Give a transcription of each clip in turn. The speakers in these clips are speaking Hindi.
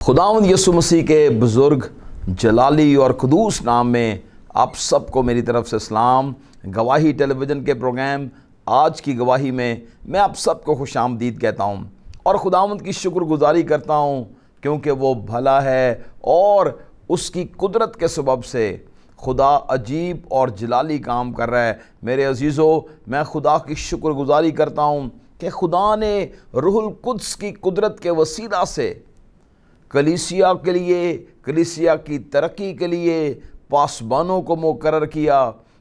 खुदावंद यीशु मसीह के बुज़ुर्ग जलाली और कुदूस नाम में आप सबको मेरी तरफ से सलाम। गवाही टेलीविज़न के प्रोग्राम आज की गवाही में मैं आप सबको खुशामदीद कहता हूँ और खुदावंद की शुक्रगुजारी करता हूँ क्योंकि वो भला है और उसकी कुदरत के सबब से खुदा अजीब और जलाली काम कर रहा है। मेरे अजीज़ों, मैं खुदा की शुक्रगुजारी करता हूँ कि खुदा ने रूहुल कुद्स की कुदरत के वसीला से कलीसिया के लिए, कलीसिया की तरक्की के लिए पासबानों को मुकर्रर किया,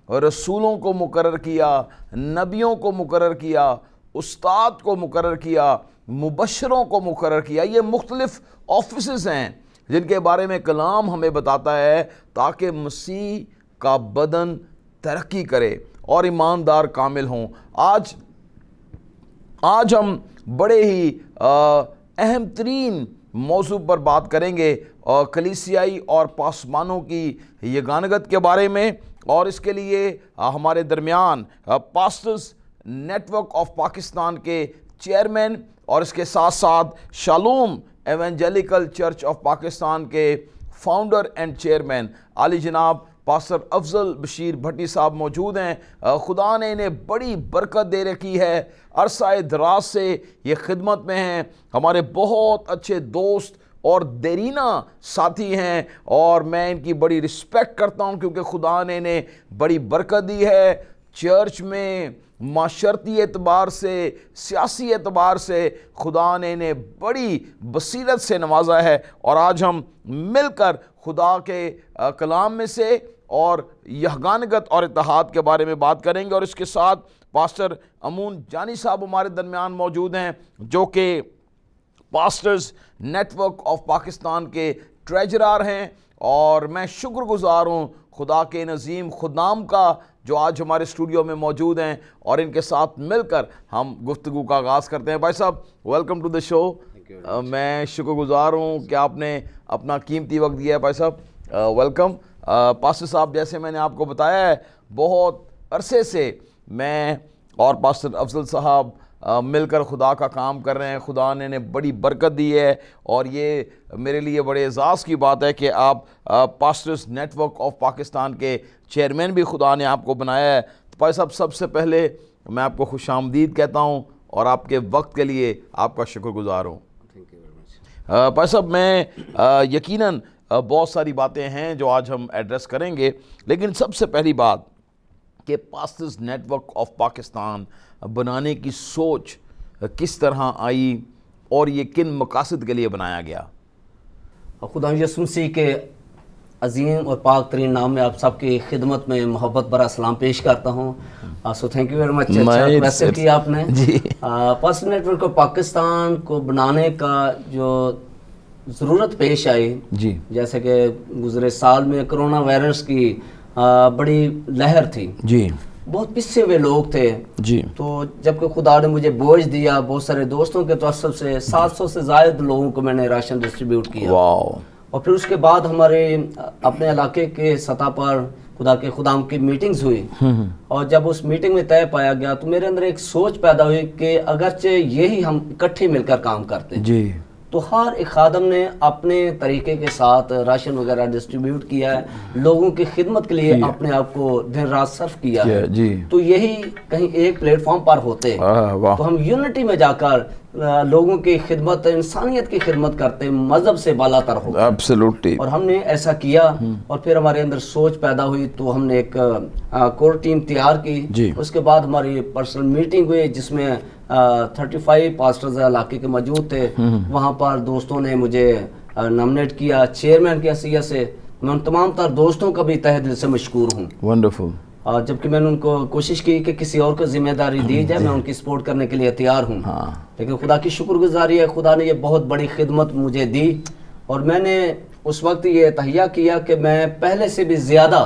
रसूलों को मुकर्रर किया, नबियों को मुकर्रर किया, उस्ताद को मुकर्रर किया, मुबशरों को मुकर्रर किया। ये मुख्तलिफ़ ऑफिसेस हैं जिनके बारे में कलाम हमें बताता है ताकि मसीह का बदन तरक्की करे और ईमानदार कामिल हों। आज हम बड़े ही अहम तरीन मौजू पर बात करेंगे और कलीसियाई और पासबानों की यगानगत के बारे में, और इसके लिए हमारे दरमियान पास्टर्स नेटवर्क ऑफ पाकिस्तान के चेयरमैन और इसके साथ साथ शालूम एवेंजेलिकल चर्च ऑफ पाकिस्तान के फाउंडर एंड चेयरमैन आली जनाब पास्टर अफजल बशीर भट्टी साहब मौजूद हैं। खुदा ने इन्हें बड़ी बरकत दे रखी है, अरसाए दराज से ये खिदमत में हैं, हमारे बहुत अच्छे दोस्त और देरीना साथी हैं और मैं इनकी बड़ी रिस्पेक्ट करता हूं क्योंकि खुदा ने इन्हें बड़ी बरकत दी है। चर्च में माशरती एतबार से, सियासी एतबार से खुदा ने इन्हें बड़ी बसीरत से नवाजा है और आज हम मिलकर खुदा के कलाम में से और यहगानगत और इत्तेहाद के बारे में बात करेंगे। और इसके साथ पास्टर अमून जानी साहब हमारे दरमियान मौजूद हैं जो कि पास्टर्स नेटवर्क ऑफ पाकिस्तान के ट्रेजरर हैं और मैं शुक्रगुजार हूँ खुदा के नज़ीम खुदाम का जो आज हमारे स्टूडियो में मौजूद हैं और इनके साथ मिलकर हम गुफ्तगू का आगाज़ करते हैं। भाई साहब, वेलकम टू द शो। मैं शुक्रगुजार हूँ कि आपने अपना कीमती वक्त दिया है। भाई साहब, वेलकम। पास्टर साहब, जैसे मैंने आपको बताया है, बहुत अरसे से मैं और पास्टर अफजल साहब मिलकर खुदा का काम कर रहे हैं। खुदा ने बड़ी बरकत दी है और ये मेरे लिए बड़े एजाज़ की बात है कि आप पास्टर्स नेटवर्क ऑफ पाकिस्तान के चेयरमैन भी खुदा ने आपको बनाया है। तो भाई साहब, सबसे पहले मैं आपको खुशामदीद कहता हूँ और आपके वक्त के लिए आपका शुक्रगुजार हूँ। Thank you very much. भाई साहब, मैं यकीनन बहुत सारी बातें हैं जो आज हम एड्रेस करेंगे, लेकिन सबसे पहली बात कि पास्टर्स नेटवर्क ऑफ पाकिस्तान बनाने की सोच किस तरह आई और ये किन मकासद के लिए बनाया गया? खुदा यीशु मसीह के अजीम और पाक तरीन नाम में आप सबकी खिदमत में मोहब्बत भरा सलाम पेश करता हूँ। So thank you very much. वैसे किया आपने जी। पास्टर्स नेटवर्क ऑफ पाकिस्तान को बनाने का जो ज़रूरत पेश आई जी, जैसे कि गुज़रे साल में कोरोना वायरस की बड़ी लहर थी जी, बहुत पिछे हुए लोग थे जी। तो जबकि खुदा ने मुझे बोझ दिया, बहुत सारे दोस्तों के तरफ से 700 से ज़ायद लोगों को मैंने राशन डिस्ट्रीब्यूट किया। और फिर उसके बाद हमारे अपने इलाके के सतह पर खुदाम की मीटिंग्स हुई और जब उस मीटिंग में तय पाया गया तो मेरे अंदर एक सोच पैदा हुई कि अगरचे यही हम इकट्ठे मिलकर काम करते जी, तो हर एक खादम ने अपने तरीके के साथ राशन वगैरह डिस्ट्रीब्यूट किया है, लोगों की खिदमत के लिए अपने आप को दिन रात सर्व किया है जी। तो यही कहीं एक प्लेटफॉर्म पर होते तो हम यूनिटी में जाकर लोगों की खिदमत, इंसानियत की खिदमत करते, मजहब से बालातर हो। एब्सोल्युटली। और हमने ऐसा किया और फिर हमारे अंदर सोच पैदा हुई तो हमने एक कोर टीम तैयार की। उसके बाद हमारी पर्सनल मीटिंग हुई जिसमें 35 पास्टर्स इलाके के मौजूद थे। वहाँ पर दोस्तों ने मुझे नॉमिनेट किया चेयरमैन की हैसियत से। मैं उन तमाम तर दोस्तों का भी तहे दिल से मशकूर हूँ। वंडरफुल। जबकि मैंने उनको कोशिश की कि किसी और को जिम्मेदारी दी जाए, मैं उनकी सपोर्ट करने के लिए तैयार हूँ। लेकिन खुदा की शुक्रगुजारी है, खुदा ने ये बहुत बड़ी खिदमत मुझे दी और मैंने उस वक्त ये तहिया किया कि मैं पहले से भी ज़्यादा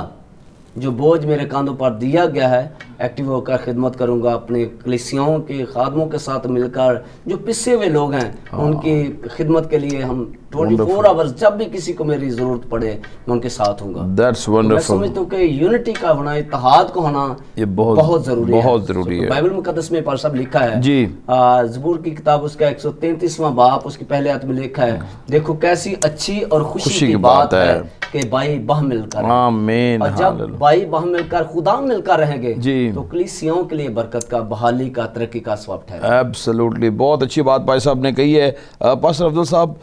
जो बोझ मेरे कांधों पर दिया गया है, एक्टिव होकर खिदमत करूंगा, अपने कलीसियाओं के खादमों के साथ मिलकर, जो पिसे हुए लोग हैं उनकी खिदमत के लिए हम 24 आवर्स, जब भी किसी को मेरी जरूरत पड़े मैं उनके साथ हूँगा। That's wonderful. मैं समझता हूँ कि यूनिटी का होना, इत्तेहाद को होना ये बहुत जरूरी है। बाइबल मुकद्दस में पर सब लिखा है जी। ज़बूर की किताब उसका 133वां बाप उसके पहले आयत में लिखा है, देखो कैसी अच्छी और खुशी की बात है कि भाई बह मिलकर, आमीन। और जब भाई बह मिलकर, खुदा मिलकर रहेंगे तो कलीसियाओं के लिए बरकत का, बहाली का, तरक्की का सबब ठहरेगा। एब्सोल्युटली, बहुत अच्छी बात भाई साहब ने कही है। पास्टर अब्दुल साहब,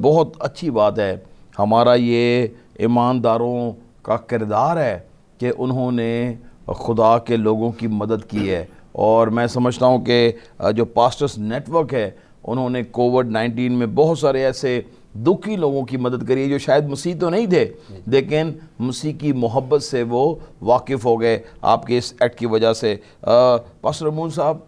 बहुत अच्छी बात है। हमारा ये ईमानदारों का किरदार है कि उन्होंने खुदा के लोगों की मदद की है, और मैं समझता हूँ कि जो पास्टर्स नेटवर्क है उन्होंने कोविड-19 में बहुत सारे ऐसे दुखी लोगों की मदद करी है जो शायद मसीह तो नहीं थे, लेकिन मसीह की मोहब्बत से वो वाकिफ़ हो गए आपके इस एक्ट की वजह से। पास्टर अमून साहब,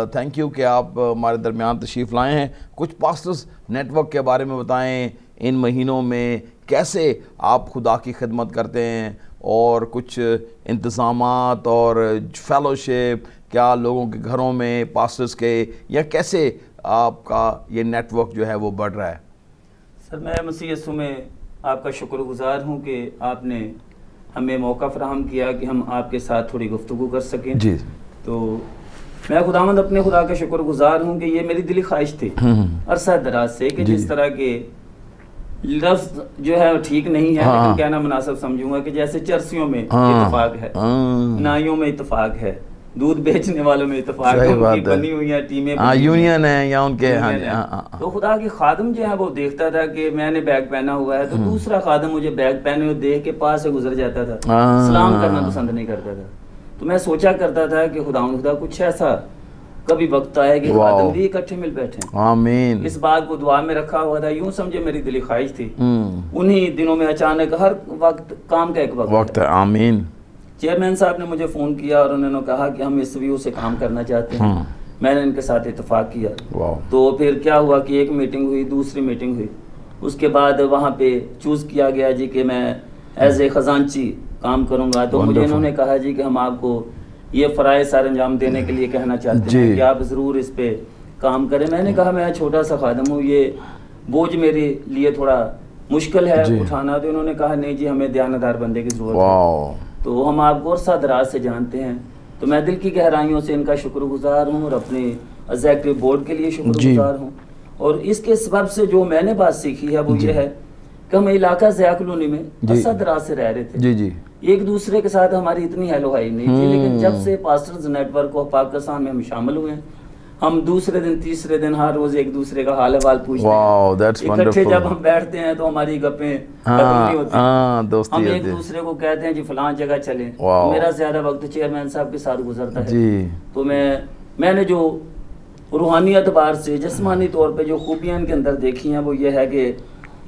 थैंक यू कि आप हमारे दरमियान तशरीफ़ लाए हैं। कुछ पास्टर्स नेटवर्क के बारे में बताएं, इन महीनों में कैसे आप खुदा की खिदमत करते हैं, और कुछ इंतज़ामात और फेलोशिप क्या लोगों के घरों में पास्टर्स के, या कैसे आपका ये नेटवर्क जो है वो बढ़ रहा है? सर, मैं मसीह यीशु में आपका शुक्रगुजार हूँ कि आपने हमें मौका फराहम किया कि हम आपके साथ थोड़ी गुफ्तगू कर सकें जी। तो मैं खुदावंद अपने खुदा का शुक्रगुजार हूँ कि ये मेरी दिली ख्वाहिश थी अरसा दराज से कि जिस तरह के लफ्ज़ जो है ठीक नहीं है, लेकिन कहना मुनासिब समझूंगा कि जैसे चर्सियों में इत्तेफाक है, नाइयों में इत्तेफाक है, दूध बेचने वालों में इत्तेफाक है, उनकी बनी हुई है टीमें, यूनियन है या उनके तो खुदा के खादम जो है वो देखता था कि मैंने बैग पहना हुआ है तो दूसरा खादम मुझे बैग पहने हुए देख के पास से गुजर जाता था, सलाम करना पसंद नहीं करता था। तो मैं सोचा करता था कि खुदा कुछ ऐसा कभी वक्त आए कि खादम भी इकट्ठे मिल बैठे, आमीन। इस बात को दुआ में रखा हुआ था, यूं समझे मेरी दिली ख्वाहिश थी। उन्हीं दिनों में अचानक हर वक्त काम का एक वक्त है, आमीन। चेयरमैन साहब ने मुझे फ़ोन किया और उन्होंने कहा कि हम इस व्यू से काम करना चाहते हैं। मैंने इनके साथ इत्तेफाक किया। तो फिर क्या हुआ कि एक मीटिंग हुई, दूसरी मीटिंग हुई, उसके बाद वहाँ पे चूज़ किया गया जी कि मैं एज ए ख़जानची काम करूँगा। तो मुझे इन्होंने कहा जी कि हम आपको ये फ़राइज़ सर अंजाम देने के लिए कहना चाहते हैं कि आप ज़रूर इस पे काम करें। मैंने कहा मैं छोटा सा खादम हूँ, ये बोझ मेरे लिए थोड़ा मुश्किल है उठाना। तो इन्होंने कहा नहीं जी, हमें ध्यानदार बंदे की ज़रूरत है, तो हम आपको अरसा दराज से जानते हैं। तो मैं दिल की गहराइयों से इनका शुक्रगुजार हूँ और अपने एग्जीक्यूटिव बोर्ड के लिए शुक्रगुजार हूँ। और इसके सबब से जो मैंने बात सीखी है वो ये है कि हम इलाका ज़िया कॉलोनी में अरसा दराज से रह रहे थे, एक दूसरे के साथ हमारी इतनी हेलो हाई नहीं थी, लेकिन जब से पास्टर्स नेटवर्क ऑफ पाकिस्तान में हम शामिल हुए हैं, हम दूसरे दिन तीसरे दिन हर रोज एक दूसरे का हाल अहवाल पूछते हैं। इकट्ठे जब हम बैठते हैं तो हमारी गप्पें खत्म नहीं होती, हम एक दूसरे को कहते हैं जी फलां जगह चलें। मेरा ज्यादा वक्त चेयरमैन साहब के साथ गुजरता है, तो मैंने जो रूहानी एतबार से जिस्मानी तौर पे जो खूबियां इनके अंदर देखी हैं वो ये है कि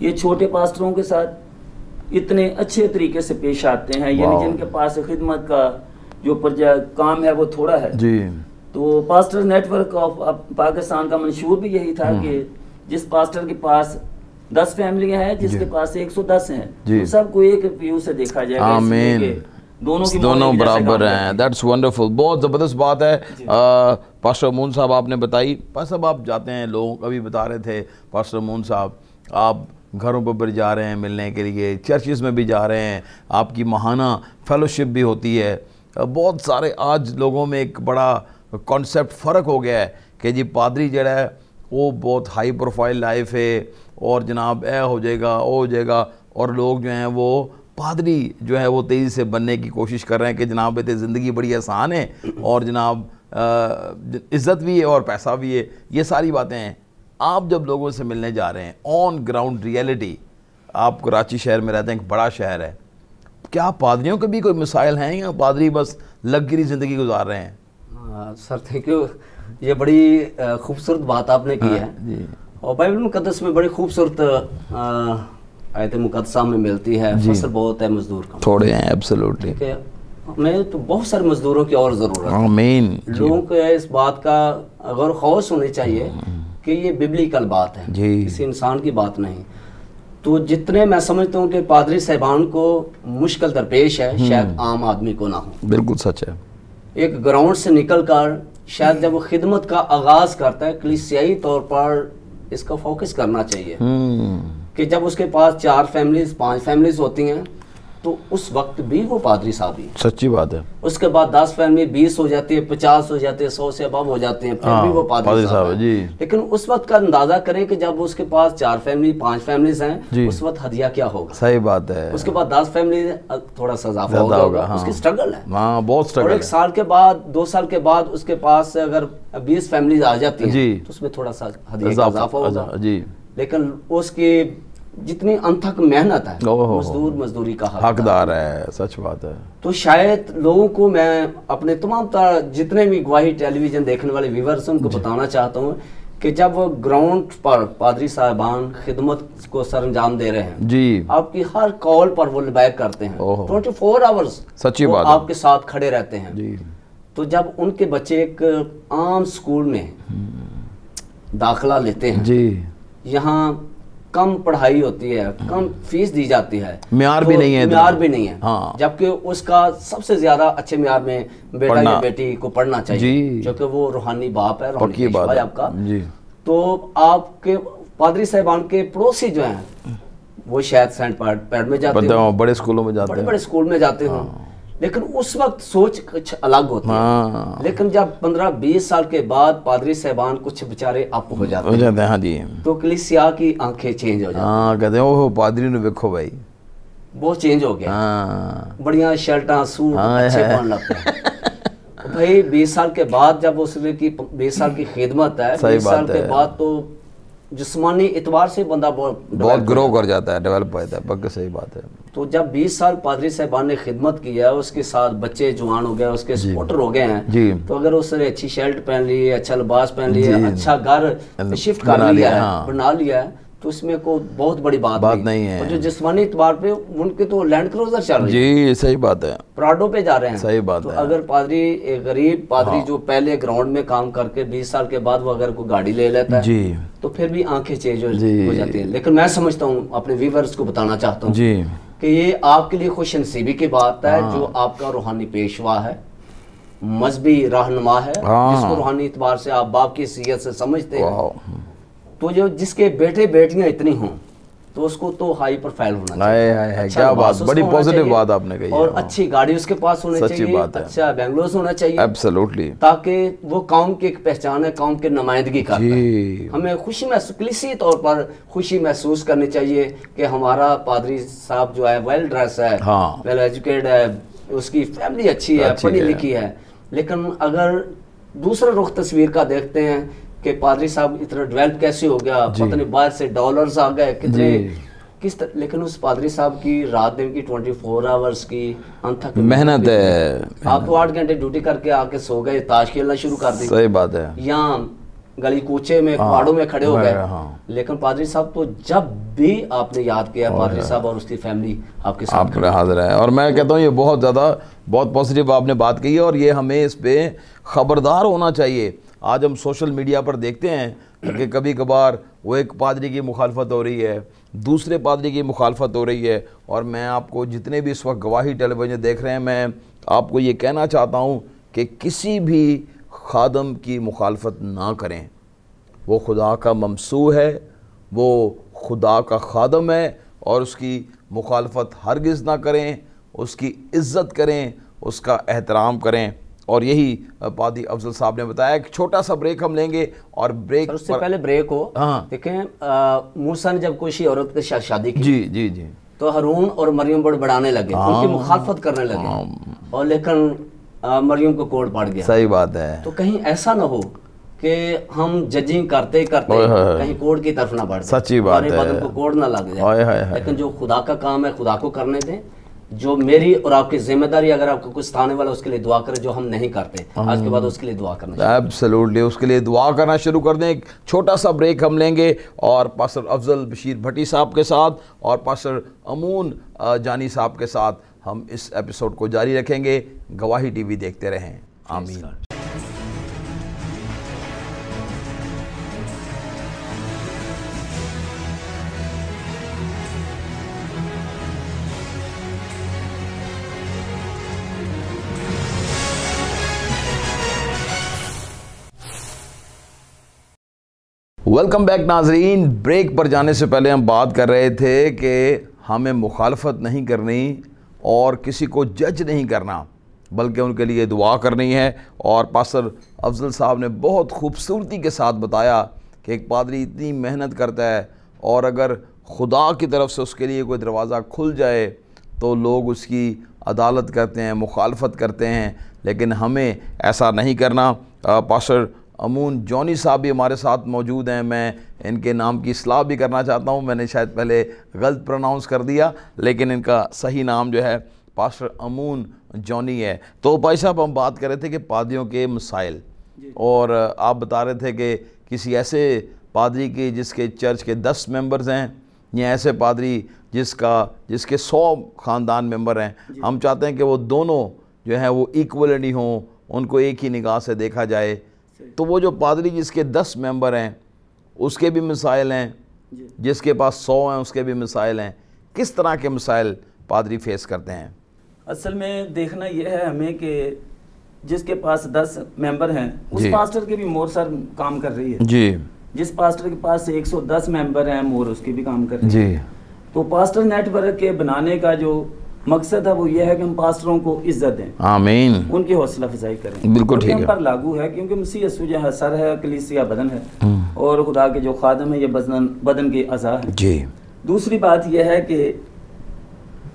ये छोटे पास्टरों के साथ इतने अच्छे तरीके से पेश आते हैं, यानी जिनके पास खिदमत का जो काम है वो थोड़ा है जी। तो पास्टर नेटवर्क ऑफ पाकिस्तान का मंशूर भी यही था कि जिस पास्टर के पास 10 फैमिलियां हैं, जिसके पास 110 हैं, तो सबको एक व्यू से देखा जाएगा, आमीन। दोनों बराबर हैं। दैट्स वंडरफुल, बहुत ज़बरदस्त बात है। पास्टर अमून साहब आपने बताई, पास्टर साहब आप जाते हैं, लोग अभी बता रहे थे पास्टर अमून साहब आप घरों पर जा रहे हैं मिलने के लिए, चर्चेज़ में भी जा रहे हैं, आपकी माहाना फेलोशिप भी होती है। बहुत सारे आज लोगों में एक बड़ा कॉन्सेप्ट फ़र्क हो गया है कि जी पादरी जड़ा है वो बहुत हाई प्रोफाइल लाइफ है और जनाब ए हो जाएगा वो हो जाएगा, और लोग जो हैं वो पादरी जो है वो तेज़ी से बनने की कोशिश कर रहे हैं कि जनाब ये ज़िंदगी बड़ी आसान है और जनाब इज़्ज़त भी है और पैसा भी है, ये सारी बातें हैं। आप जब लोगों से मिलने जा रहे हैं ऑन ग्राउंड रियलिटी, आप कराची शहर में रहते हैं, एक बड़ा शहर है, क्या पादरियों के भी कोई मिसाइल हैं या पादरी बस लग्जरी ज़िंदगी गुजार रहे हैं? सर थैंक यू, ये बड़ी खूबसूरत बात आपने की है जी। और बाइबल मुकद्दस में बड़ी खूबसूरत आयत मुकद्दसा में मिलती है, फसल बहुत है मजदूर कम थोड़े हैं, एब्सोल्युटली। ठीक है, मैं तो बहुत सारे मजदूरों की और ज़रूरत है, आमीन। लोगों को इस बात का गौर खौस होनी चाहिए कि ये बिब्लिकल बात है, किसी इंसान की बात नहीं। तो जितने मैं समझता हूँ कि पादरी साहिबान को मुश्किल दरपेश है, शायद आम आदमी को ना हो। बिल्कुल सच है। एक ग्राउंड से निकलकर शायद जब वो खिदमत का आगाज करता है, कलीसियाई तौर पर इसका फोकस करना चाहिए कि जब उसके पास 4 फैमिलीज 5 फैमिलीज होती हैं तो उस वक्त भी वो पादरी साहब ही। सच्ची बात है। उसके बाद 10 फैमिली 20 हो जाती है, 50 हो जाती है, 100 से अबव हो जाते हैं, फिर भी वो पादरी साहब है। जी। लेकिन उस वक्त का अंदाजा करें कि जब उसके पास 4 फैमिली 5 फैमिलीज हैं, उस वक्त हदिया क्या होगा। सही बात है। उसके बाद 10 फैमिली थोड़ा सा इजाफा होगा। उसकी स्ट्रगल है, बहुत स्ट्रगल। और 1 साल के बाद 2 साल के बाद उसके पास अगर 20 फैमिलीज आ जाती हैं तो उसमें थोड़ा सा हदिया का इजाफा होगा जी। लेकिन उसकी जितनी अनथक मेहनत है, मजदूर मजदूरी का हकदार है। सच बात है। तो शायद लोगों को मैं अपने तमाम जितने भी गवाही टेलीविजन देखने वाले व्यूअर्स उनको बताना चाहता हूँ कि जब ग्राउंड पर पादरी साहिबान खिदमत को सरंजाम दे रहे हैं जी, आपकी हर कॉल पर वो बैक करते हैं, 24 आवर्स सच्ची बात आपके साथ खड़े रहते हैं जी। तो जब उनके बच्चे एक आम स्कूल में दाखिला लेते हैं जी, यहाँ कम पढ़ाई होती है, कम फीस दी जाती है, म्यार भी नहीं है, म्यार भी नहीं है हाँ। जबकि उसका सबसे ज्यादा अच्छे म्यार में बेटा या बेटी को पढ़ना चाहिए, जो कि वो रूहानी बाप है, रूहानी बाप है आपका जी। तो आपके पादरी साहिबान के पड़ोसी जो हैं वो शायद सेंट पैड में जाते हैं, बड़े स्कूलों में जाते हैं, बड़े स्कूल में जाते हैं, लेकिन उस वक्त सोच कुछ अलग होती है। लेकिन जब 15-20 साल के बाद पादरी साहिबान कुछ बेचारे अप हो जाते हैं हाँ जी, तो कलीसिया की आंखें चेंज हो जाती हैं, कहते हैं ओह पादरी ने देखो भाई बहुत चेंज हो गया, बढ़िया शर्टां सूट अच्छे पहन लगते हैं भाई। 20 साल के बाद जब उसने की 20 साल की खिदमत है, 20 साल के बाद तो जिस्मानी इतबार से बंदा बहुत ग्रो कर जाता है, डेवलप हो जाता है, पक्का सही बात है। तो जब 20 साल पादरी साहिबान ने खिदमत की है, उसके साथ बच्चे जवान हो गए, उसके सपोर्टर हो गए हैं, तो अगर उसने अच्छी शर्ट पहन ली है, अच्छा लिबास पहन लिया है, अच्छा घर शिफ्ट कर लिया है, बना लिया है, तो इसमें को बहुत बड़ी बात नहीं है। तो जो जिस्मानी इतबार पे उनके तो लैंड क्रूजर चल रही है जी, सही बात है, प्राडो पे जा रहे हैं, सही बात तो है। अगर पादरी एक गरीब पादरी जो पहले ग्राउंड में काम करके 20 साल के बाद वो अगर कोई गाड़ी ले लेता है जी, तो फिर भी आंखें चेंज हो जाती हैं। लेकिन मैं समझता हूँ, अपने व्यूअर्स को बताना चाहता हूँ कि ये आपके लिए खुशनसीबी की बात है जो आपका रूहानी पेशवा है, मजहबी रहनुमा है, जिसको रूहानी इतबार से आप बाप की हैसियत से समझते हैं। तो जो जिसके बेटे बेटियां इतनी हों तो उसको तो हाई प्रोफाइल होना चाहिए। अच्छा, क्या बात, बड़ी पॉजिटिव बात आपने कही, और अच्छी गाड़ी उसके पास होनी चाहिए, अच्छा बैंगलोर होना चाहिए, एब्सोल्युटली, ताकि वो कौम की एक पहचान है, कौम की नुमाइंदगी करता है। हमें खुशी महसूस, कलीसियाई तौर पर खुशी महसूस करनी चाहिए कि हमारा पादरी साहब जो है वेल ड्रेस है, वेल एजुकेटेड है, उसकी फैमिली अच्छी है, पढ़ी लिखी है। लेकिन अगर दूसरा रुख तस्वीर का देखते हैं कि पादरी साहब इतना डेवलप कैसे हो गया, पता नहीं बाहर से डॉलर्स आ गए कितने किस तरह, लेकिन उस पादरी साहब की रात दिन की 24 आवर्स की अनथक मेहनत है। आप तो 8 घंटे ड्यूटी करके आके सो गए, ताश खेलना शुरू कर दी, सही बात है, यहाँ गली कूचे में पहाड़ों में खड़े हो गए, लेकिन पादरी साहब तो जब भी आपने याद किया, पादरी साहब और उसकी फैमिली आपके साथ हाजिर है। और मैं कहता हूँ ये बहुत ज़्यादा बहुत पॉजिटिव आपने बात कही है, और ये हमें इस पे खबरदार होना चाहिए। आज हम सोशल मीडिया पर देखते हैं कि कभी कभार वो एक पादरी की मुखालफत हो रही है, दूसरे पादरी की मुखालफत हो रही है, और मैं आपको जितने भी इस वक्त गवाही टेलीविज़न देख रहे हैं, मैं आपको ये कहना चाहता हूँ कि किसी भी खादम की मुखालफत ना करें। वो खुदा का ममसू है, वो खुदा का खादम है, और उसकी मुखालफत हरगिज़ ना करें, उसकी इज़्ज़त करें, उसका एहतराम करें। और यही पादी अफजल साहब ने बताया। एक छोटा सा ब्रेक हम लेंगे, और ब्रेक उससे पहले ब्रेक हो, देखें मूसा ने जब कोई औरत के साथ शादी की जी जी जी, तो हारून और मरियम बढ़ाने लगे, उनकी मुखालफत करने लगे, और लेकिन मरियम को कोड पड़ गया। सही बात है। तो कहीं ऐसा ना हो कि हम जजिंग करते करते कहीं कोड की तरफ ना बढ़ जाए, सच्ची बात है, बदन को कोड ना लग जाए। लेकिन जो खुदा का काम है खुदा को करने दें। जो मेरी और आपकी जिम्मेदारी, अगर आपको कुछ आने वाला उसके लिए दुआ करें, जो हम नहीं करते, आज के बाद उसके लिए दुआ करना, एब्सोल्युटली उसके लिए दुआ करना शुरू कर दें। एक छोटा सा ब्रेक हम लेंगे, और पास्टर अफजल बशीर भट्टी साहब के साथ और पास्टर अमून जानी साहब के साथ हम इस एपिसोड को जारी रखेंगे। गवाही टीवी देखते रहें। आमीन। वेलकम बैक नाजरीन। ब्रेक पर जाने से पहले हम बात कर रहे थे कि हमें मुखालफत नहीं करनी और किसी को जज नहीं करना, बल्कि उनके लिए दुआ करनी है। और पास्टर अफजल साहब ने बहुत खूबसूरती के साथ बताया कि एक पादरी इतनी मेहनत करता है और अगर खुदा की तरफ से उसके लिए कोई दरवाज़ा खुल जाए तो लोग उसकी अदालत करते हैं, मुखालफत करते हैं, लेकिन हमें ऐसा नहीं करना। पास्टर अमून जॉनी साहब भी हमारे साथ मौजूद हैं। मैं इनके नाम की इस्लाह भी करना चाहता हूं, मैंने शायद पहले गलत प्रोनाउंस कर दिया, लेकिन इनका सही नाम जो है पास्टर अमून जॉनी है। तो भाई साहब हम बात कर रहे थे कि पादरियों के मसाइल, और आप बता रहे थे कि किसी ऐसे पादरी की जिसके चर्च के 10 मेंबर्स हैं, या ऐसे पादरी जिसके 100 ख़ानदान मेंबर हैं। हम चाहते हैं कि वो दोनों जो हैं वो इक्वली हों, उनको एक ही निगाह से देखा जाए। तो वो जो पादरी जिसके 10 मेंबर हैं उसके भी मसाइल हैं, जिसके पास 100 हैं उसके भी मसाइल हैं। किस तरह के मसाइल पादरी फेस करते हैं? असल में देखना यह है हमें कि जिसके पास 10 मेंबर हैं उस पास्टर के भी मोर सर काम कर रही है जी। जिस पास्टर के पास 110 मेंबर हैं मोर उसके भी काम कर रही है जी। तो पास्टर नेटवर्क के बनाने का जो मकसद है वो ये है कि हम पास्टरों को इज्जत दें, आमीन, उनकी हौसला अफजाई करें। बिल्कुल ठीक है, हम पर लागू है क्योंकि मसीह यीशु जो है सर है, कलीसिया बदन है, और खुदा के जो खादम है ये बदन के अज़ा है जी। दूसरी बात यह है कि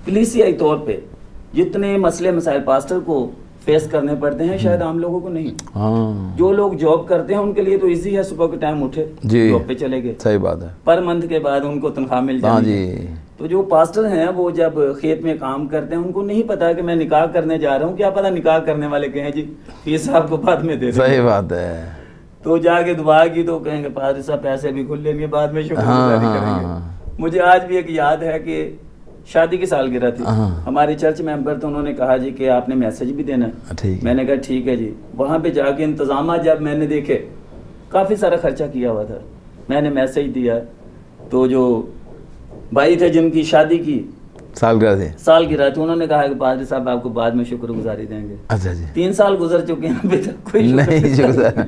कलीसियाई तौर पे जितने मसले मसाइल पास्टर को फेस करने पड़ते हैं शायद आम लोगों को नहीं। जो लोग जॉब करते हैं उनके लिए तो इजी है, सुबह के टाइम उठे जॉब पे चले गए, सही बात है, पर मंथ के बाद उनको तनख्वाह मिल जाती है। तो जो पास्टर हैं वो जब खेत में काम करते हैं उनको नहीं पता कि मैं निकाह करने जा रहा हूँ, क्या पता निकाह करने वाले कहें जी फीस आपको बाद में दे, सही बात है। तो जाके दुआ की तो कहेंगे पादरी साहब पैसे भी खुल लेंगे, बाद में शुक्रगुजारी करेंगे। मुझे आज भी एक याद है कि शादी की सालगिरह थी, हमारे चर्च मेंबर तो उन्होंने कहा जी कि आपने मैसेज भी देना है। मैंने कहा ठीक है जी। वहाँ पे जाके इंतजाम जब मैंने देखे काफ़ी सारा खर्चा किया हुआ था, मैंने मैसेज दिया तो जो भाई थे जिनकी शादी की सालगिरह थी उन्होंने कहा कि पादरी साहब आपको बाद में शुक्रगुजारी देंगे। अच्छा जी। 3 साल गुजर चुके हैं, अभी तक कोई नहीं शुक्र।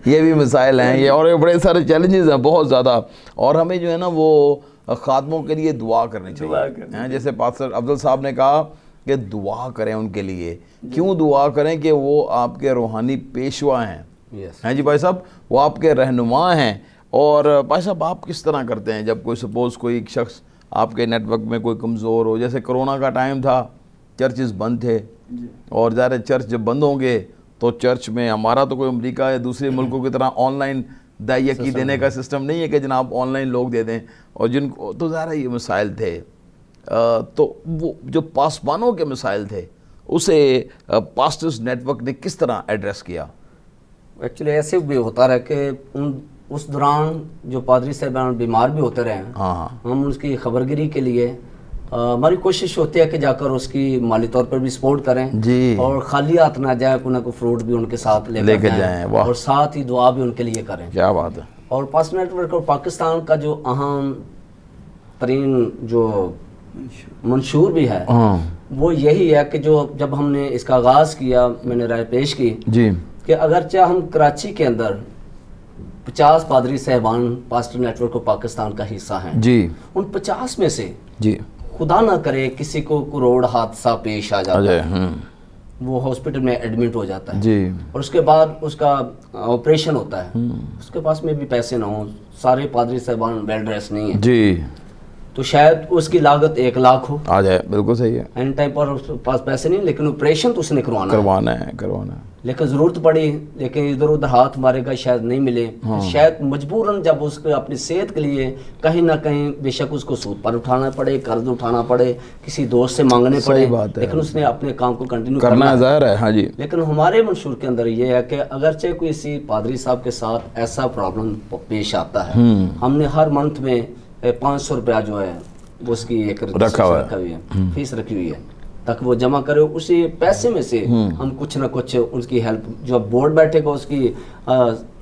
ये भी मसाइल हैं ये, और बड़े सारे चैलेंजेस हैं बहुत ज़्यादा, और हमें जो है ना वो खादमों के लिए दुआ करनी चाहिए। जैसे पास्टर अफजल साहब ने कहा कि दुआ करें उनके लिए। क्यों दुआ करें? कि वो आपके रूहानी पेशवा हैं, हैं जी भाई साहब, वो आपके रहनुमा हैं। और भाई साहब आप किस तरह करते हैं जब कोई सपोज़ कोई शख्स आपके नेटवर्क में कोई कमज़ोर हो? जैसे कोरोना का टाइम था, चर्चेस बंद थे, और ज़्यादा चर्च जब बंद होंगे तो चर्च में हमारा तो कोई अमेरिका या दूसरे मुल्कों की तरह ऑनलाइन दाइया की देने का सिस्टम नहीं है कि जनाब ऑनलाइन लोग दे दें, और जिनको तो ज़्यादा ये मसाइल थे। तो वो जो पासबानों के मसाइल थे उसे पास्टर्स नेटवर्क ने किस तरह एड्रेस किया? एक्चुअली ऐसे भी होता रहा कि उस दौरान जो पादरी साहब बीमार भी होते रहे, हम उसकी खबरगिरी के लिए हमारी कोशिश होती है कि जाकर उसकी माली तौर पर भी सपोर्ट करें जी, और खाली हाथ ना जाए, कोई ना कोई फ्रूट भी उनके साथ लेकर जाएं, और साथ ही दुआ भी उनके लिए करें। क्या बात है। और पास्टर नेटवर्क और पाकिस्तान का जो अहम तरीन जो मंशूर भी है वो यही है कि जो जब हमने इसका आगाज़ किया, मैंने राय पेश की जी कि अगरचे हम कराची के अंदर 50 पादरी साहबान पास्टर नेटवर्क और पाकिस्तान का हिस्सा हैं जी, उन 50 में से जी खुदा ना करे किसी को रोड हादसा पेश आ जाता है, वो हॉस्पिटल में एडमिट हो जाता है जी, और उसके बाद उसका ऑपरेशन होता है, उसके पास में भी पैसे ना हो, सारे पादरी साहबान वेल ड्रेस नहीं है जी, तो शायद उसकी लागत 1 लाख हो आ जाए। बिल्कुल सही है। एंड टाइम पर उसके पास पैसे नहीं, लेकिन ऑपरेशन तो उसने करवाना है, लेकिन ज़रूरत पड़ी, लेकिन इधर उधर हाथ मारेगा शायद नहीं मिले, शायद मजबूरन जब उसको अपनी सेहत के लिए कहीं ना कहीं बेशक उसको सूद पर उठाना पड़े, कर्ज उठाना पड़े, किसी दोस्त से मांगने पड़े, लेकिन उसने अपने काम को कंटिन्यू करना है। हाँ जी। लेकिन हमारे मंशूर के अंदर ये है कि अगरचे कोई किसी पादरी साहब के साथ ऐसा प्रॉब्लम पेश आता है, हमने हर मंथ में 500 रुपया जो है वो उसकी एक रखा हुई है, फीस रखी हुई है, ताकि वो जमा करे, उसी पैसे में से हम कुछ ना कुछ उसकी हेल्प, जो बोर्ड बैठेगा उसकी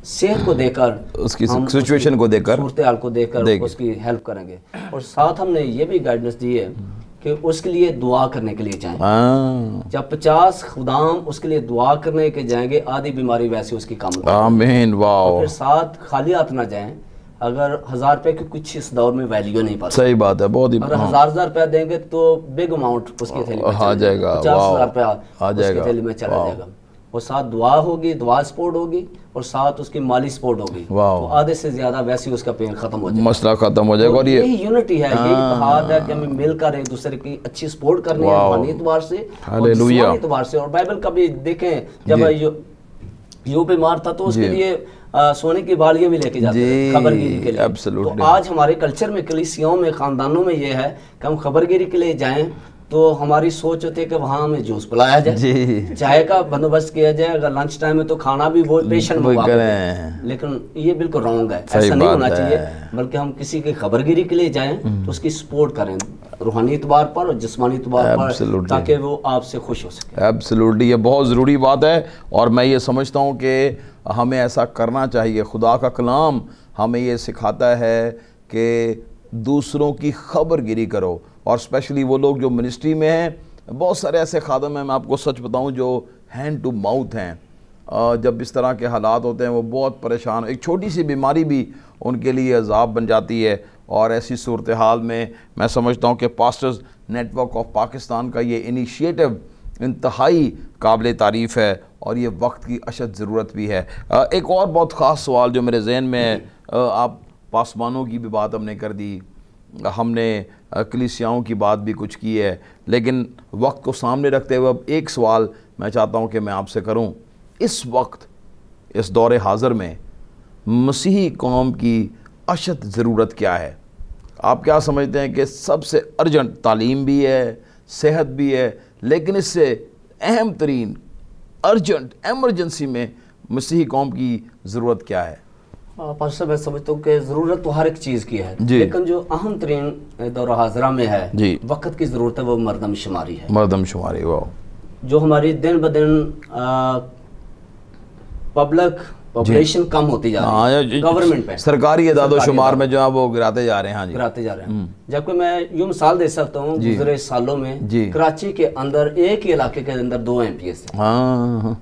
सेहत को देकर, उसकी सिचुएशन को देकर, सूरत हाल को देकर उसकी हेल्प करेंगे। और साथ हमने ये भी गाइडेंस दी है कि उसके लिए दुआ करने के लिए जाएं। जब 50 खुदाम उसके लिए दुआ करने के जाएंगे, आधी बीमारी वैसे उसकी कम। आमीन। वाह। फिर साथ खाली हाथ ना जाएं। अगर 1000 रुपए की कुछ इस दौर में वैल्यू नहीं पाती। सही बात है, बहुत ही। अगर 1000 रुपया देंगे तो बिग अमाउंट उसके थैली में आ जाएगा, 50,000 रुपया आ जाएगा, उसके थैली में चला जाएगा। और साथ दुआ होगी, दुआ सपोर्ट होगी, और साथ उसकी माली सपोर्ट होगी, तो आधे से ज्यादा वैसे उसका पेन खत्म हो जाएगा, मसला खत्म हो जाएगा। और यही यूनिटी है, यही इत्तेहाद है कि हमें मिलकर एक दूसरे की अच्छी सपोर्ट करनी है, रूहानी एतबार से और जिस्मानी एतबार से। और बाइबल का भी देखें, जब यूं बीमार था तो उसके लिए सोने की बालियां भी लेके जाते थे खबरगिरी के लिए। तो आज हमारे कल्चर में, कलीसियाओं में, खानदानों में ये है कि हम खबरगिरी के लिए जाएं तो हमारी सोच होती है कि वहाँ हमें जूस पिलाया जाए, चाय का बंदोबस्त किया जाए, अगर लंच टाइम में तो खाना भी वो पेशेंट में करें। लेकिन ये बिल्कुल रॉन्ग है, ऐसा नहीं होना चाहिए। बल्कि हम किसी की खबरगिरी के लिए जाएं तो उसकी सपोर्ट करें, रूहानी एतबार पर और जिस्मानी एतबार पर, ताकि वो आपसे खुश हो सके। एब्सोल्युटली, ये बहुत ज़रूरी बात है। और मैं ये समझता हूँ कि हमें ऐसा करना चाहिए। खुदा का कलाम हमें ये सिखाता है कि दूसरों की खबरगिरी करो। और स्पेशली वो लोग जो मिनिस्ट्री में हैं, बहुत सारे ऐसे खादम हैं, मैं आपको सच बताऊं, जो हैंड टू माउथ हैं। जब इस तरह के हालात होते हैं वो बहुत परेशान, एक छोटी सी बीमारी भी उनके लिए अजाब बन जाती है। और ऐसी सूरत हाल में मैं समझता हूं कि पास्टर्स नेटवर्क ऑफ पाकिस्तान का ये इनिशिएटिव इंतहाई काबिल तारीफ़ है और ये वक्त की अशद ज़रूरत भी है। एक और बहुत ख़ास सवाल जो मेरे जहन में है, आप पासमानों की भी बात हमने कर दी, हमने कलीसियाओं की बात भी कुछ की है, लेकिन वक्त को सामने रखते हुए अब एक सवाल मैं चाहता हूं कि मैं आपसे करूं। इस वक्त, इस दौरे हाज़र में मसीही कौम की अशद ज़रूरत क्या है? आप क्या समझते हैं कि सबसे अर्जेंट तालीम भी है, सेहत भी है, लेकिन इससे अहम तरीन अर्जेंट एमरजेंसी में मसीही कौम की ज़रूरत क्या है? पास्टर, मैं समझता हूँ कि ज़रूरत तो हर एक चीज़ की है, लेकिन जो अहम तरीन दौर हाज़रा में है, वक्त की ज़रूरत है, वो मरदमशुमारी है। मरदमशुमारी, वाह। जो हमारी दिन ब दिन पॉपुलेशन कम होती जा रही है, गवर्नमेंट पे, सरकारी इदारों-शुमार में जो है वो गिराते जा रहे हैं। हाँ जी, गिराते जा रहे हैं। जबकि मैं यूँ मिसाल दे सकता हूँ, गुज़रे सालों में कराची के अंदर एक ही इलाके के अंदर 2 MPs थे।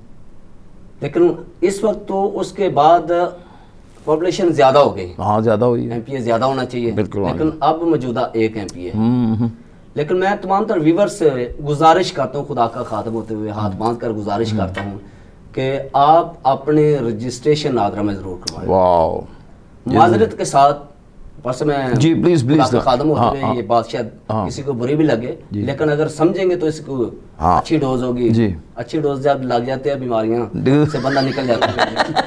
लेकिन इस वक्त तो उसके बाद पॉपुलेशन ज्यादा हो गई। हाँ, ज्यादा हुई है, MPs ज्यादा होना चाहिए, लेकिन अब मौजूदा 1 MP है। लेकिन मैं तमाम तर व्यूअर्स से गुजारिश करता हूँ, खुदा का खातम होते हुए हाथ बांध कर गुजारिश करता हूँ कि आप अपने रजिस्ट्रेशन नादरा में जरूर करवाएं। माजरत के साथ, बस मैं जी प्लीज खादम होते हुए ये बात शायद किसी को बुरी भी लगे, लेकिन अगर समझेंगे तो इसको अच्छी डोज होगी। अच्छी डोज जब लग जाते हैं बीमारियां से बंदा निकल जाता है।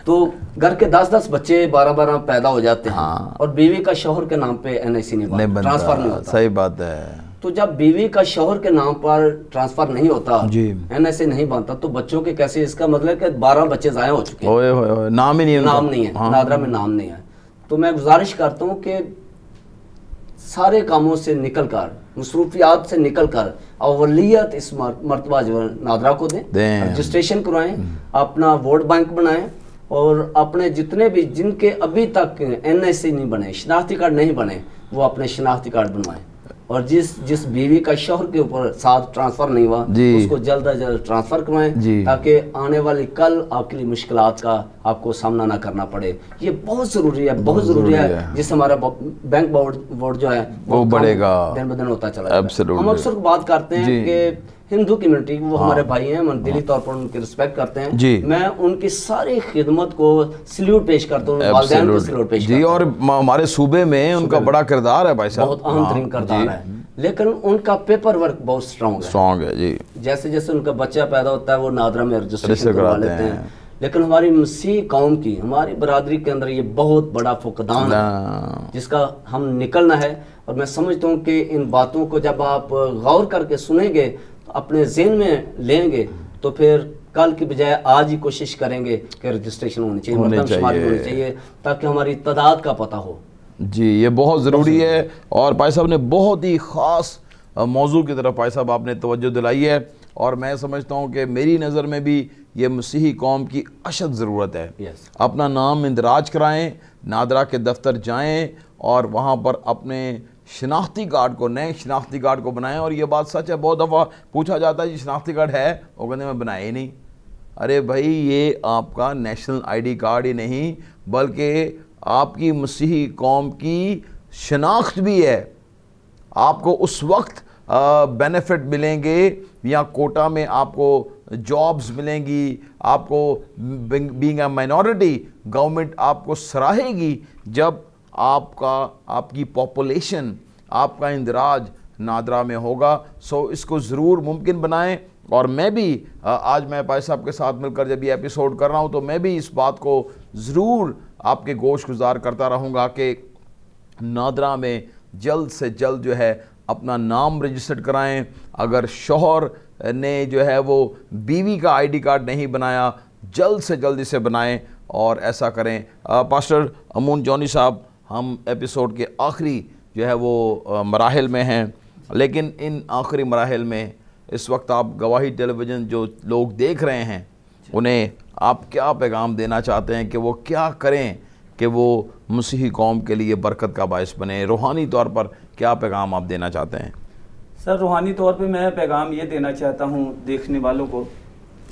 तो घर के 10-10 बच्चे 12-12 पैदा हो जाते हैं और बीवी का शौहर के नाम पे NIC नहीं बनता, ट्रांसफर नहीं होता। सही बात है। तो जब बीवी का शौहर के नाम पर ट्रांसफर नहीं होता, NIC नहीं बनता, तो बच्चों के कैसे, इसका मतलब कि 12 बच्चे जाया हो चुके हैं। नाम ही नहीं, नाम नहीं है, नादरा में नाम नहीं है। तो मैं गुजारिश करता हूँ कि सारे कामों से निकल कर, मसरूफियात से निकल कर अवलियत इस मरतबा जो नादरा को दें, रजिस्ट्रेशन करवाएं, अपना वोट बैंक बनाएं, और अपने जितने भी जिनके अभी तक NIC नहीं बने, शनाख्ती कार्ड नहीं बने, वो अपने शनाख्ती कार्ड बनवाएं। और जिस बीवी का शौहर के ऊपर साथ ट्रांसफर नहीं हुआ, उसको जल्द अज जल्द ट्रांसफर करवाएं, ताकि आने वाली कल आपके लिए मुश्किलात का आपको सामना ना करना पड़े। ये बहुत जरूरी है, बहुत जरूरी है, जिससे हमारा बैंक बोर्ड जो है वो बढ़ेगा, दिन ब दिन होता चला जाएगा। हम अक्सर बात करते हैं कि हिंदू कम्युनिटी, वो हमारे भाई हैं, हम दिली तौर पर उनकी रिस्पेक्ट करते हैं। मैं उनकी सारी खिदमत को सैल्यूट पेश करता हूँ, वालिदैन को सैल्यूट पेश करता हूँ। और हमारे सूबे में उनका बड़ा किरदार है भाई साहब, बहुत अहम तरीन किरदार है। लेकिन उनका पेपर वर्क बहुत स्ट्रॉन्ग है जी। जैसे जैसे उनका बच्चा पैदा होता है वो नादरा में रजिस्ट्रेशन करवा लेते हैं। लेकिन हमारी मसीह कौम की, हमारी बरादरी के अंदर ये बहुत बड़ा फुकदान है, जिसका हम निकलना है। और मैं समझता हूँ कि इन बातों को जब आप गौर करके सुनेंगे, अपने ज़हन में लेंगे, तो फिर कल की बजाय आज ही कोशिश करेंगे कि रजिस्ट्रेशन होनी चाहिए, मरदमशुमारी होनी चाहिए, ताकि हमारी तादाद का पता हो। जी, ये बहुत ज़रूरी है। और भाई साहब ने बहुत ही ख़ास मौजू की तरफ भाई साहब आपने तवज्जो दिलाई है। और मैं समझता हूँ कि मेरी नज़र में भी ये मसीही कौम की अशद ज़रूरत है। अपना नाम इंदराज कराएँ, नादरा के दफ्तर जाएँ और वहाँ पर अपने शनाख्ती कार्ड को, नए शनाख्ती कार्ड को बनाएं। और ये बात सच है, बहुत दफ़ा पूछा जाता है जी शनाख्ती कार्ड है, वो कहते मैं बनाया ही नहीं। अरे भाई, ये आपका नेशनल आईडी कार्ड ही नहीं बल्कि आपकी मसीही कौम की शनाख्त भी है। आपको उस वक्त बेनिफिट मिलेंगे या कोटा में आपको जॉब्स मिलेंगी, आपको बीइंग अ माइनॉरिटी गवर्नमेंट आपको सराहेगी जब आपकी पॉपुलेशन, आपका इंदराज नादरा में होगा। सो इसको ज़रूर मुमकिन बनाएं। और मैं भी आज मैं भाई साहब के साथ मिलकर जब ये एपिसोड कर रहा हूँ तो मैं भी इस बात को ज़रूर आपके गोश गुजार करता रहूँगा कि नादरा में जल्द से जल्द जो है अपना नाम रजिस्टर्ड कराएं। अगर शौहर ने जो है वो बीवी का आईडी कार्ड नहीं बनाया, जल्द से जल्द इसे बनाएं और ऐसा करें। पास्टर अमून जॉनी साहब, हम एपिसोड के आखिरी जो है वो मराहिल में हैं, लेकिन इन आखिरी मराहिल में इस वक्त आप गवाही टेलीविज़न जो लोग देख रहे हैं उन्हें आप क्या पैगाम देना चाहते हैं कि वो क्या करें कि वो मसीही कौम के लिए बरकत का बायस बने? रूहानी तौर पर क्या पैगाम आप देना चाहते हैं? सर, रूहानी तौर पे मैं पैगाम ये देना चाहता हूँ देखने वालों को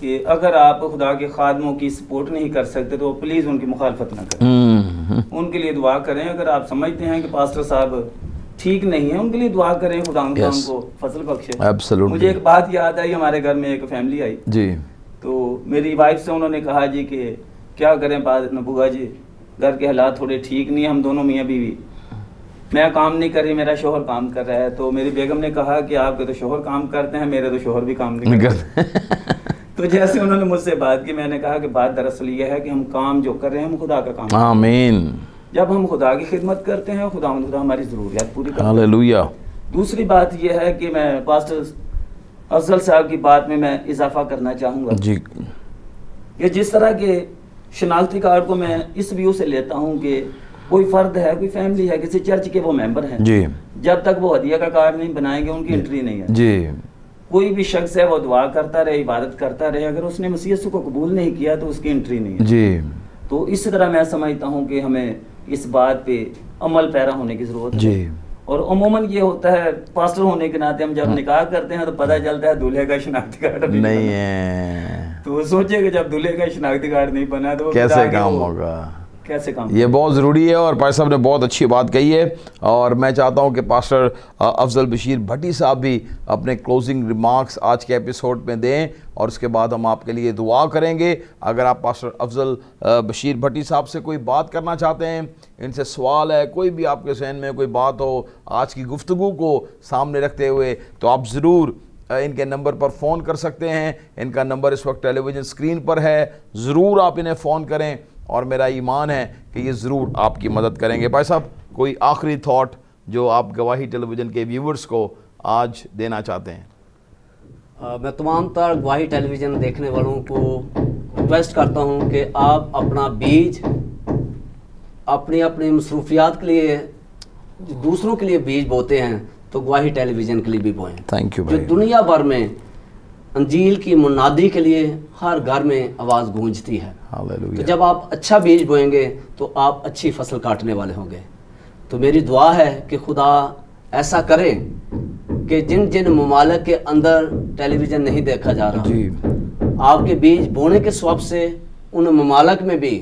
कि अगर आप खुदा के खादमों की सपोर्ट नहीं कर सकते तो प्लीज़ उनकी मुखालफत ना करें, उनके लिए दुआ करें। अगर आप समझते हैं कि पास्टर साहब ठीक नहीं है, उनके लिए दुआ करें, खुदा उनको फसल बख्शे। मुझे एक बात याद आई, हमारे घर में एक फैमिली आई जी, तो मेरी वाइफ से उन्होंने कहा जी कि क्या करें बुआ जी, घर के हालात थोड़े ठीक नहीं है, हम दोनों मियाँ बीवी, मैं काम नहीं कर रही, मेरा शोहर काम कर रहा है। तो मेरी बेगम ने कहा कि आपके तो शोहर काम करते हैं, मेरे तो शोहर भी काम नहीं करते। तो जैसे उन्होंने मुझसे बात की, मैंने कहा कि बात दरअसल ये है कि हम काम जो कर रहे हैं हम खुदा का काम। आमीन। जब हम खुदा की खिदमत करते हैं खुदा हमारी ज़रूरियात पूरी करता है। हालेलुया। दूसरी बात यह है कि मैं पास्टर अफजल साहब की बात में मैं इजाफा करना चाहूँगा जी, कि जिस तरह के शनाख्ती कार्ड को मैं इस व्यू से लेता हूँ कि कोई फर्द है, कोई फैमिली है, किसी चर्च के वो मेंबर हैं जी, जब तक वो हदिया का कार्ड नहीं बनाएंगे उनकी एंट्री नहीं है जी। कोई भी शख्स है वो दुआ करता रहे, इबादत करता रहे, अगर उसने मसीह यीशु को कबूल नहीं किया तो उसकी एंट्री नहीं है जी। तो इस तरह मैं समझता हूँ कि हमें इस बात पे अमल पैरा होने की जरूरत है। और अमूमन ये होता है पास्टर होने के नाते हम जब निकाह करते हैं तो पता चलता है दूल्हे का शनाख्ती कार्ड नहीं है, तो वो सोचे कि जब दूल्हे का शनाख्ती कार्ड नहीं बना तो कैसे काम होगा, कैसे काम। ये बहुत ज़रूरी है और पास्टर साहब ने बहुत अच्छी बात कही है। और मैं चाहता हूं कि पास्टर अफजल बशीर भट्टी साहब भी अपने क्लोजिंग रिमार्क्स आज के एपिसोड में दें और उसके बाद हम आपके लिए दुआ करेंगे। अगर आप पास्टर अफजल बशीर भट्टी साहब से कोई बात करना चाहते हैं, इनसे सवाल है, कोई भी आपके जहन में कोई बात हो आज की गुफ्तगू को सामने रखते हुए, तो आप ज़रूर इनके नंबर पर फ़ोन कर सकते हैं। इनका नंबर इस वक्त टेलीविज़न स्क्रीन पर है, ज़रूर आप इन्हें फ़ोन करें और मेरा ईमान है कि ये ज़रूर आपकी मदद करेंगे। भाई साहब, कोई आखिरी थॉट जो आप गवाही टेलीविज़न के व्यूवर्स को आज देना चाहते हैं? मैं तमाम तर गवाही टेलीविज़न देखने वालों को रिक्वेस्ट करता हूं कि आप अपना बीज अपनी अपनी मसरूफियात के लिए, दूसरों के लिए बीज बोते हैं तो गवाही टेलीविज़न के लिए भी बोएं। Thank you. जो दुनिया भर में अंजील की मुनादी के लिए हर घर में आवाज़ गूंजती है, तो जब आप अच्छा बीज बोएंगे तो आप अच्छी फसल काटने वाले होंगे। तो मेरी दुआ है कि खुदा ऐसा करे कि जिन जिन ममालिक के अंदर टेलीविज़न नहीं देखा जा रहा जी, आपके बीज बोने के सबब से उन ममालिक में भी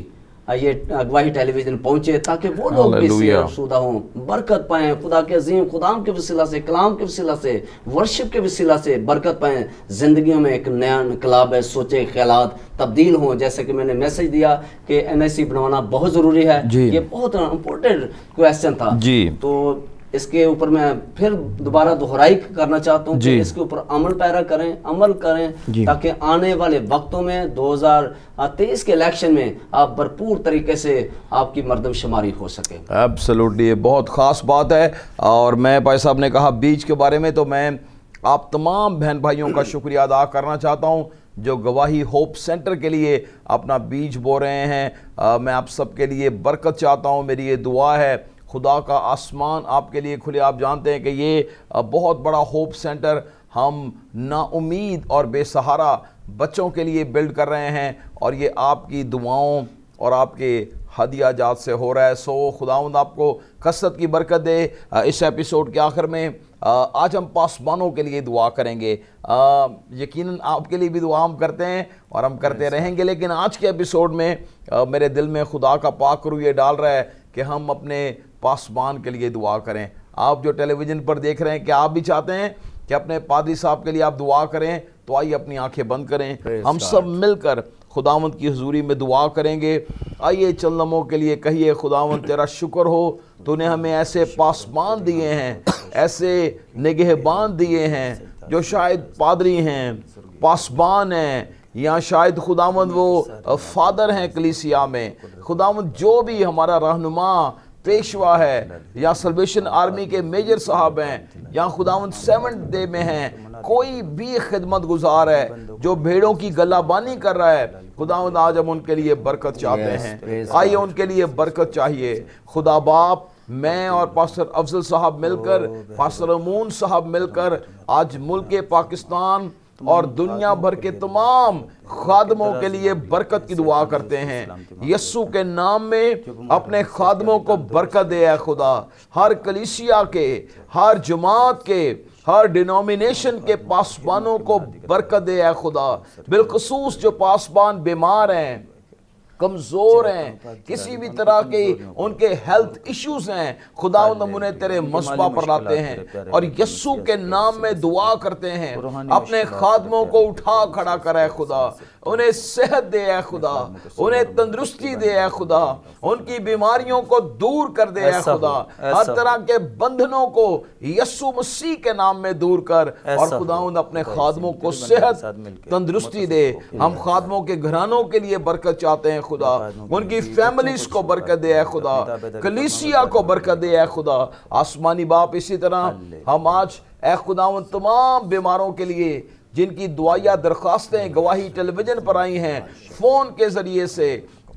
ये गवाही टेलीविज़न पहुँचे ताकि वो लोग भी सेहतशुदा हों, बरकत पाएँ, खुदा के अजीम खुदाम के वसीला से, कलाम के वसीला से, वर्शिप के वसीला से बरकत पाएँ, ज़िंदगियों में एक नया इनकलाब है, सोचे ख्यालात तब्दील हों। जैसे कि मैंने मैसेज दिया कि NIC बनवाना बहुत ज़रूरी है, ये बहुत इम्पोर्टेंट क्वेश्चन था जी। तो इसके ऊपर मैं फिर दोबारा दोहराई करना चाहता हूँ कि इसके ऊपर अमल पैरा करें, अमल करें, ताकि आने वाले वक्तों में 2023 के इलेक्शन में आप भरपूर तरीके से आपकी मर्दमशुमारी हो सके। एब्सोल्युटली, ये बहुत ख़ास बात है। और मैं भाई साहब ने कहा बीज के बारे में, तो मैं आप तमाम बहन भाइयों का शुक्रिया अदा करना चाहता हूँ जो गवाही होप सेंटर के लिए अपना बीज बो रहे हैं। मैं आप सबके लिए बरकत चाहता हूँ। मेरी ये दुआ है खुदा का आसमान आपके लिए खुले। आप जानते हैं कि ये बहुत बड़ा होप सेंटर हम नाउमीद और बेसहारा बच्चों के लिए बिल्ड कर रहे हैं और ये आपकी दुआओं और आपके हदिया जात से हो रहा है। सो खुदावंद आपको कसरत की बरकत दे। इस एपिसोड के आखिर में आज हम पासबानों के लिए दुआ करेंगे। यकीनन आपके लिए भी दुआ हम करते हैं और हम करते रहेंगे, लेकिन आज के एपिसोड में मेरे दिल में खुदा का पाक रूह ये डाल रहा है कि हम अपने पासबान के लिए दुआ करें। आप जो टेलीविज़न पर देख रहे हैं, क्या आप भी चाहते हैं कि अपने पादरी साहब के लिए आप दुआ करें? तो आइए अपनी आंखें बंद करें, हम सब मिलकर खुदावंद की हुजूरी में दुआ करेंगे। आइए चंद लम्हों के लिए कहिए, खुदावंद तेरा शुक्र हो, तूने हमें ऐसे पासबान दिए हैं, ऐसे निगहबान दिए हैं जो शायद पादरी हैं, पासबान हैं, या शायद खुदावंद वो फादर हैं कलीसिया में। खुदावंद जो भी हमारा रहनुमा पेशवा है, या सल्वेशन आर्मी के मेजर साहब हैं, या खुदावंद सेवंथ डे में हैं, कोई भी खिदमत गुजार है जो भेड़ों की गलाबानी कर रहा है, खुदावंद आज हम उनके लिए बरकत चाहते हैं। आइए उनके लिए बरकत चाहिए। खुदा बाप, मैं और पास्टर अफजल साहब मिलकर, पास्टर अमून साहब मिलकर आज मुल्क पाकिस्तान और दुनिया भर के तमाम खादमों के लिए बरकत की दुआ करते हैं। यस्सु के नाम में अपने खादमों को बरकत दे है खुदा। हर कलीसिया के, हर जमात के, हर डिनोमिनेशन के पासबानों को बरकत दे है खुदा। बिलखसूस जो पासबान बीमार हैं, कमजोर हैं, किसी भी तरह के उनके हेल्थ इश्यूज हैं, खुदावंद हम उन्हें तेरे मस्बा पर लाते हैं और यस्सु के नाम में दुआ करते हैं। अपने खादमों को उठा खड़ा करे खुदा, उन्हें सेहत दे है खुदा, उन्हें तंदुरुस्ती दे है खुदा, उनकी बीमारियों को दूर कर दे है खुदा, हर तरह के बंधनों को यस्सु मसीह के नाम में दूर कर, और खुदावंद अपने खादमों को सेहत तंदुरुस्ती दे। हम खादमों के घरानों के लिए बरकत चाहते हैं खुदा, उनकी फैमिलीज को बरकत दे है खुदा, कलीसिया को बरकत दे है खुदा। आसमानी बाप, इसी तरह हम आज ए खुदावंद तमाम बीमारों के लिए जिनकी दुआया दरखास्तें गवाही टेलीविजन पर आई हैं, फोन के जरिए से,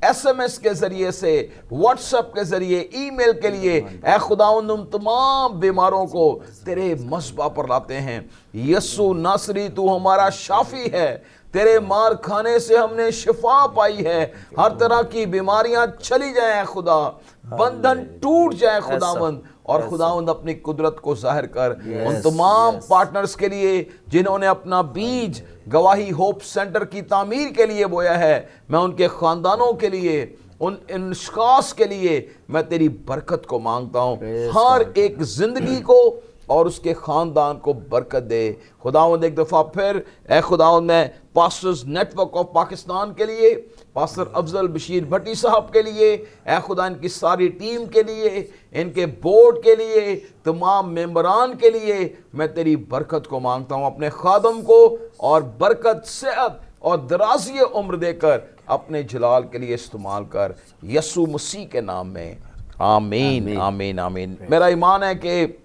SMS के जरिए से, व्हाट्सएप के जरिए, ईमेल के लिए, ऐ खुदावंद उन तमाम बीमारों को तेरे मस्बा पर लाते हैं। यस्सु नासरी, तू हमारा शाफी है, तेरे मार खाने से हमने शिफा पाई है। हर तरह की बीमारियां चली जाएं खुदा, बंधन टूट जाए खुदावंद, और खुदावंद अपनी कुदरत को जाहिर कर उन तमाम पार्टनर्स के लिए जिन्होंने अपना बीज गवाही होप सेंटर की तामीर के लिए बोया है। मैं उनके खानदानों के लिए, उन इंशास के लिए मैं तेरी बरकत को मांगता हूँ। हर एक जिंदगी को और उसके खानदान को बरकत दे खुदावंद। एक दफ़ा फिर ए खुदावंद, मैं पास्टर्स नेटवर्क ऑफ पाकिस्तान के लिए, पास्टर अफजल बशीर भट्टी साहब के लिए, ए खुदा इनकी सारी टीम के लिए, इनके बोर्ड के लिए, तमाम मेंबरान के लिए मैं तेरी बरकत को मांगता हूँ। अपने खादम को और बरकत, सेहत और दराज़ी उम्र देकर अपने जलाल के लिए इस्तेमाल कर, यस्सु मसीह के नाम में, आमीन आमीन आमीन। मेरा ईमान है कि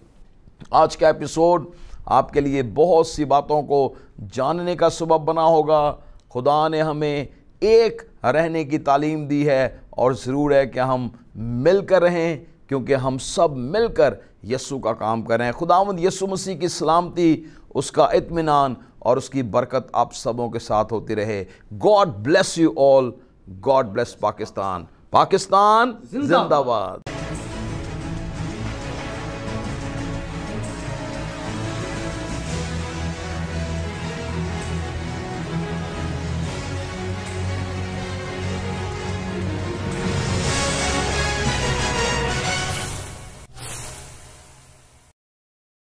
आज का एपिसोड आपके लिए बहुत सी बातों को जानने का सबब बना होगा। खुदा ने हमें एक रहने की तालीम दी है और ज़रूर है कि हम मिलकर रहें, क्योंकि हम सब मिलकर यस्सु का काम कर रहे हैं। खुदावंद यस्सु मसीह की सलामती, उसका इत्मीनान और उसकी बरकत आप सबों के साथ होती रहे। God bless you all, God bless Pakistan. Pakistan जिंदाबाद।